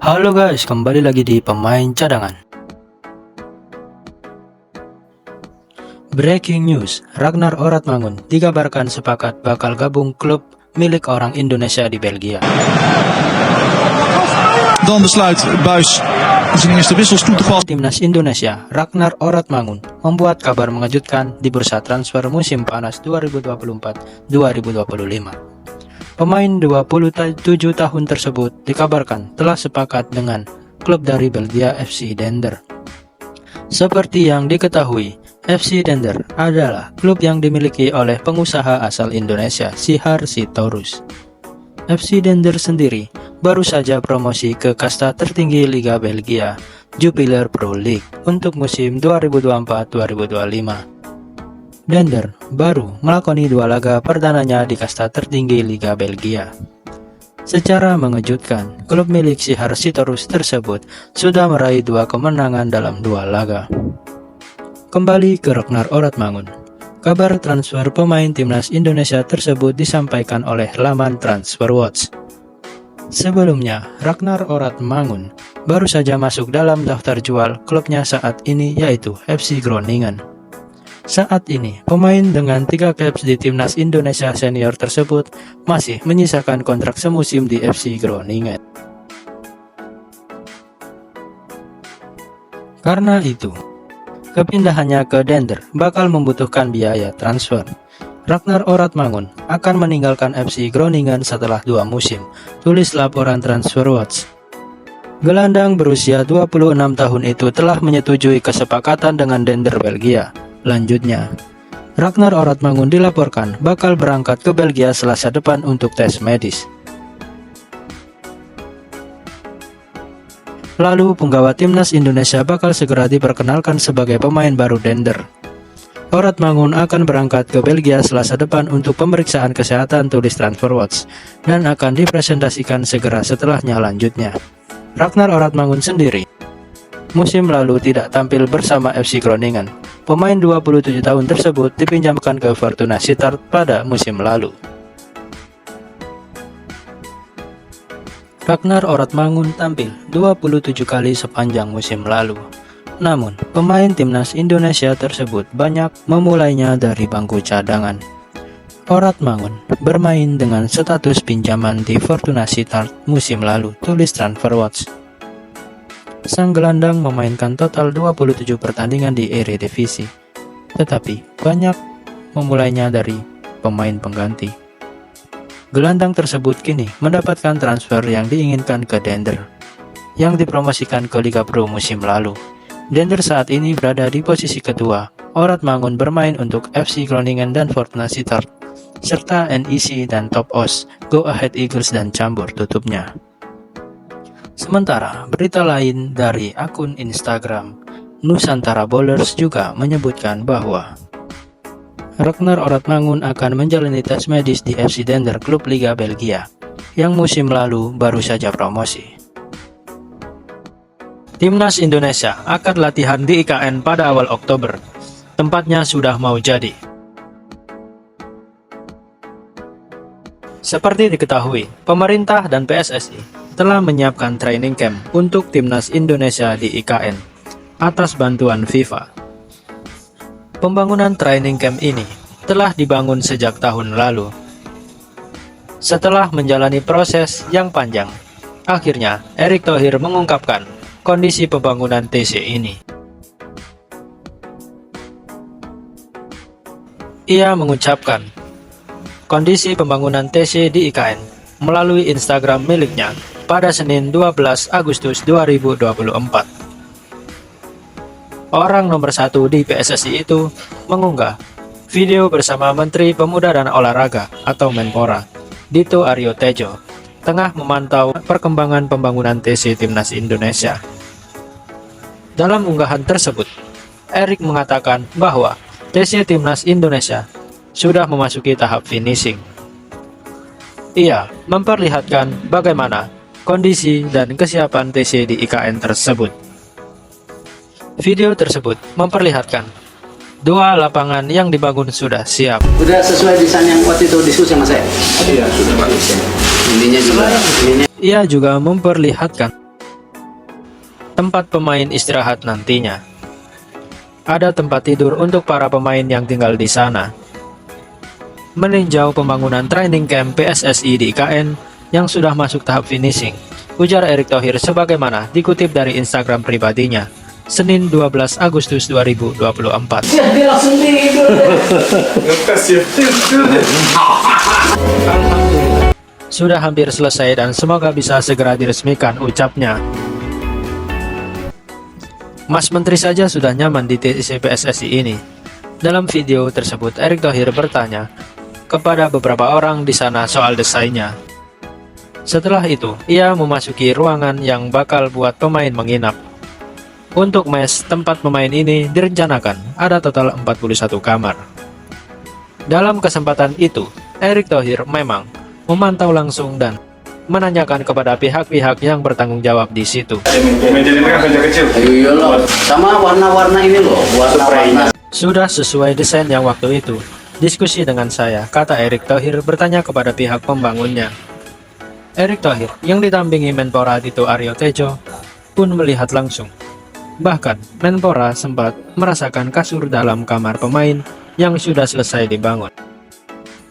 Halo guys, kembali lagi di pemain cadangan. Breaking news, Ragnar Oratmangun dikabarkan sepakat bakal gabung klub milik orang Indonesia di Belgia. Dan besluit Buis zijn eerste wissels toe te passen. Timnas Indonesia, Ragnar Oratmangun, membuat kabar mengejutkan di bursa transfer musim panas 2024-2025. Pemain 27 tahun tersebut dikabarkan telah sepakat dengan klub dari Belgia FC Dender. Seperti yang diketahui, FC Dender adalah klub yang dimiliki oleh pengusaha asal Indonesia, Sihar Sitorus. FC Dender sendiri baru saja promosi ke kasta tertinggi Liga Belgia, Jupiler Pro League, untuk musim 2024-2025. Dender baru melakoni 2 laga perdananya di kasta tertinggi Liga Belgia. Secara mengejutkan, klub milik Sihar Sitorus tersebut sudah meraih 2 kemenangan dalam 2 laga. Kembali ke Ragnar Oratmangun. Kabar transfer pemain timnas Indonesia tersebut disampaikan oleh laman TransferWatch. Sebelumnya, Ragnar Oratmangun baru saja masuk dalam daftar jual klubnya saat ini, yaitu FC Groningen. Saat ini, pemain dengan 3 caps di timnas Indonesia senior tersebut masih menyisakan kontrak semusim di FC Groningen. Karena itu, kepindahannya ke Dender bakal membutuhkan biaya transfer. Ragnar Oratmangun akan meninggalkan FC Groningen setelah 2 musim, tulis laporan TransferWatch. Gelandang berusia 26 tahun itu telah menyetujui kesepakatan dengan Dender Belgia. Lanjutnya, Ragnar Oratmangun dilaporkan bakal berangkat ke Belgia Selasa depan untuk tes medis. Lalu penggawa timnas Indonesia bakal segera diperkenalkan sebagai pemain baru Dender. Oratmangun akan berangkat ke Belgia Selasa depan untuk pemeriksaan kesehatan, tulis TransferWatch, dan akan dipresentasikan segera setelahnya. Lanjutnya, Ragnar Oratmangun sendiri musim lalu tidak tampil bersama FC Groningen. Pemain 27 tahun tersebut dipinjamkan ke Fortuna Sittard pada musim lalu. Ragnar Oratmangun tampil 27 kali sepanjang musim lalu. Namun, pemain timnas Indonesia tersebut banyak memulainya dari bangku cadangan. Oratmangun bermain dengan status pinjaman di Fortuna Sittard musim lalu, tulis TransferWatch. Sang gelandang memainkan total 27 pertandingan di Eredivisie, tetapi banyak memulainya dari pemain pengganti. Gelandang tersebut kini mendapatkan transfer yang diinginkan ke Dender, yang dipromosikan ke Liga Pro musim lalu. Dender saat ini berada di posisi kedua. Oratmangun bermain untuk FC Groningen dan Fortuna Sittard, serta NEC dan Top Os, Go Ahead Eagles dan Cambuur, tutupnya. Sementara, berita lain dari akun Instagram Nusantara Bowlers juga menyebutkan bahwa Ragnar Oratmangun akan menjalani tes medis di FC Dender, klub Liga Belgia, yang musim lalu baru saja promosi. Timnas Indonesia akan latihan di IKN pada awal Oktober. Tempatnya sudah mau jadi. Seperti diketahui, pemerintah dan PSSI telah menyiapkan training camp untuk timnas Indonesia di IKN atas bantuan FIFA. Pembangunan training camp ini telah dibangun sejak tahun lalu. Setelah menjalani proses yang panjang, akhirnya Erick Thohir mengungkapkan kondisi pembangunan TC ini. Ia mengucapkan kondisi pembangunan TC di IKN melalui Instagram miliknya pada Senin 12 Agustus 2024. Orang nomor 1 di PSSI itu mengunggah video bersama Menteri Pemuda dan Olahraga atau Menpora, Dito Aryo Tejo, tengah memantau perkembangan pembangunan TC Timnas Indonesia. Dalam unggahan tersebut, Erick mengatakan bahwa TC Timnas Indonesia sudah memasuki tahap finishing. Ia memperlihatkan bagaimana kondisi dan kesiapan TC di IKN tersebut. Video tersebut memperlihatkan 2 lapangan yang dibangun sudah siap. Sudah sesuai desain yang waktu itu diskusi sama saya? Iya, sudah bagus ya. Ininya juga. Ia juga memperlihatkan tempat pemain istirahat nantinya. Ada tempat tidur untuk para pemain yang tinggal di sana. Meninjau pembangunan training camp PSSI di IKN yang sudah masuk tahap finishing, ujar Erick Thohir sebagaimana dikutip dari Instagram pribadinya, Senin 12 Agustus 2024. Dia langsung tidur. Alhamdulillah, sudah hampir selesai dan semoga bisa segera diresmikan, ucapnya. Mas Menteri saja sudah nyaman di TC PSSI ini. Dalam video tersebut, Erick Thohir bertanya kepada beberapa orang di sana soal desainnya. Setelah itu, ia memasuki ruangan yang bakal buat pemain menginap. Untuk mes tempat pemain ini direncanakan ada total 41 kamar. Dalam kesempatan itu, Erick Thohir memang memantau langsung dan menanyakan kepada pihak-pihak yang bertanggung jawab di situ. Iya loh, sama warna-warna ini loh, warna-warna. Sudah sesuai desain yang waktu itu. Diskusi dengan saya, kata Erick Thohir bertanya kepada pihak pembangunnya. Erick Thohir yang ditampingi Menpora Dito Aryo Tejo pun melihat langsung. Bahkan Menpora sempat merasakan kasur dalam kamar pemain yang sudah selesai dibangun.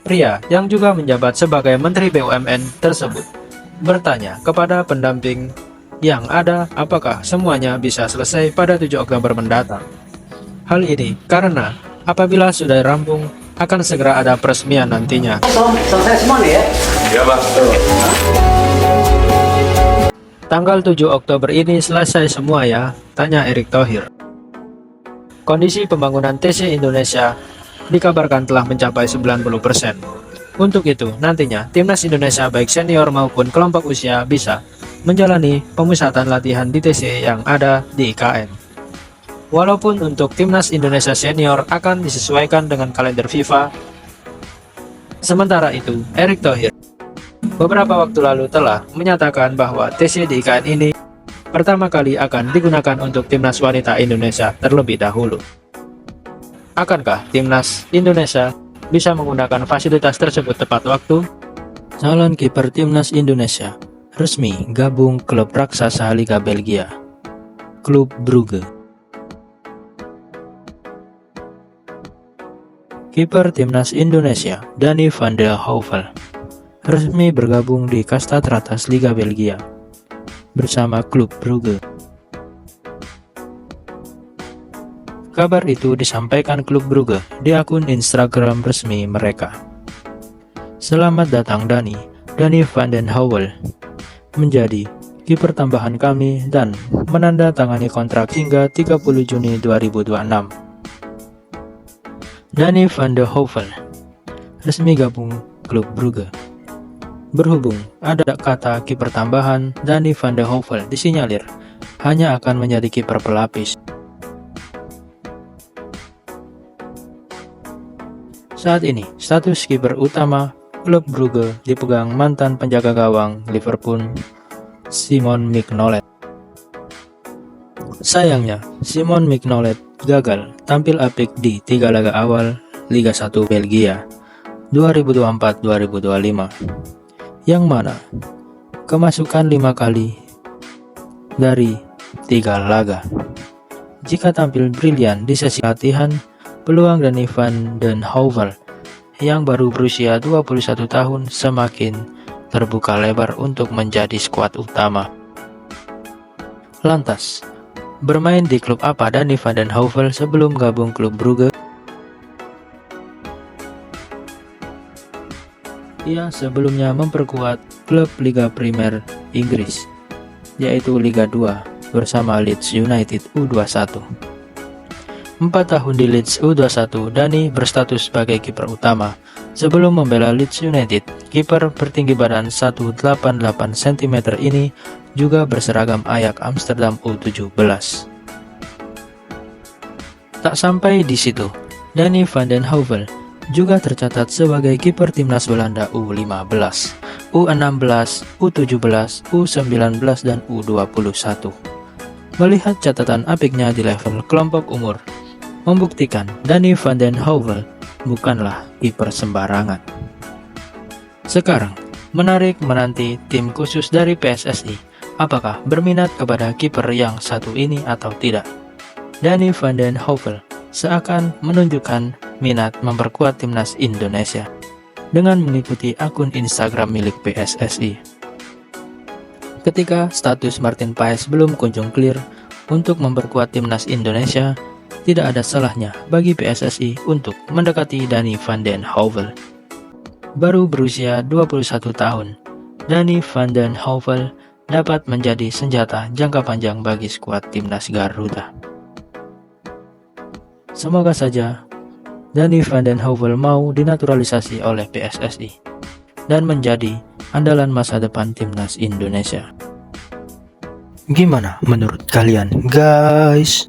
Pria yang juga menjabat sebagai Menteri BUMN tersebut bertanya kepada pendamping yang ada apakah semuanya bisa selesai pada 7 Oktober mendatang. Hal ini karena apabila sudah rampung akan segera ada peresmian nantinya. Selesai semua nih ya? Iya bang. Tanggal 7 Oktober ini selesai semua ya? Tanya Erick Thohir. Kondisi pembangunan TC Indonesia dikabarkan telah mencapai 90%. Untuk itu, nantinya Timnas Indonesia baik senior maupun kelompok usia bisa menjalani pemusatan latihan di TC yang ada di IKN. Walaupun untuk Timnas Indonesia senior akan disesuaikan dengan kalender FIFA. Sementara itu, Erick Thohir beberapa waktu lalu telah menyatakan bahwa TC di IKN ini pertama kali akan digunakan untuk Timnas Wanita Indonesia terlebih dahulu. Akankah Timnas Indonesia bisa menggunakan fasilitas tersebut tepat waktu? Calon kiper Timnas Indonesia resmi gabung klub raksasa Liga Belgia, Club Brugge. Kiper Timnas Indonesia Dani van der Heuvel resmi bergabung di kasta teratas Liga Belgia bersama Club Brugge. Kabar itu disampaikan klub Brugge di akun Instagram resmi mereka. Selamat datang Dani van den Heuvel menjadi kiper tambahan kami dan menandatangani kontrak hingga 30 Juni 2026. Dani van den Heuvel resmi gabung klub Brugge. Berhubung ada kata kiper tambahan, Dani van den Heuvel disinyalir hanya akan menjadi kiper pelapis. Saat ini, status kiper utama klub Brugge dipegang mantan penjaga gawang Liverpool, Simon Mignolet. Sayangnya, Simon Mignolet gagal tampil apik di 3 laga awal Liga 1 Belgia 2024-2025, yang mana kemasukan 5 kali dari 3 laga. Jika tampil brilian di sesi latihan, peluang Dani van den Heuvel yang baru berusia 21 tahun semakin terbuka lebar untuk menjadi skuad utama. Lantas, bermain di klub apa Dani van den Heuvel sebelum gabung klub Brugge? Ia sebelumnya memperkuat klub Liga Primer Inggris, yaitu Liga 2 bersama Leeds United U21. 4 tahun di Leeds U21, Dani berstatus sebagai kiper utama. Sebelum membela Leeds United, kiper bertinggi badan 188 cm ini juga berseragam Ajax Amsterdam U17. Tak sampai di situ, Dani van den Heuvel juga tercatat sebagai kiper timnas Belanda U15, U16, U17, U19, dan U21. Melihat catatan apiknya di level kelompok umur, membuktikan Dani van den Heuvel bukanlah kiper sembarangan. Sekarang, menarik menanti tim khusus dari PSSI apakah berminat kepada kiper yang satu ini atau tidak. Danny van den Heuvel seakan menunjukkan minat memperkuat timnas Indonesia dengan mengikuti akun Instagram milik PSSI. Ketika status Martin Paes belum kunjung clear untuk memperkuat timnas Indonesia, tidak ada salahnya bagi PSSI untuk mendekati Danny van den Heuvel. Baru berusia 21 tahun, Danny van den Heuvel dapat menjadi senjata jangka panjang bagi skuad timnas Garuda. Semoga saja Danny van den Heuvel mau dinaturalisasi oleh PSSI dan menjadi andalan masa depan timnas Indonesia. Gimana menurut kalian, guys?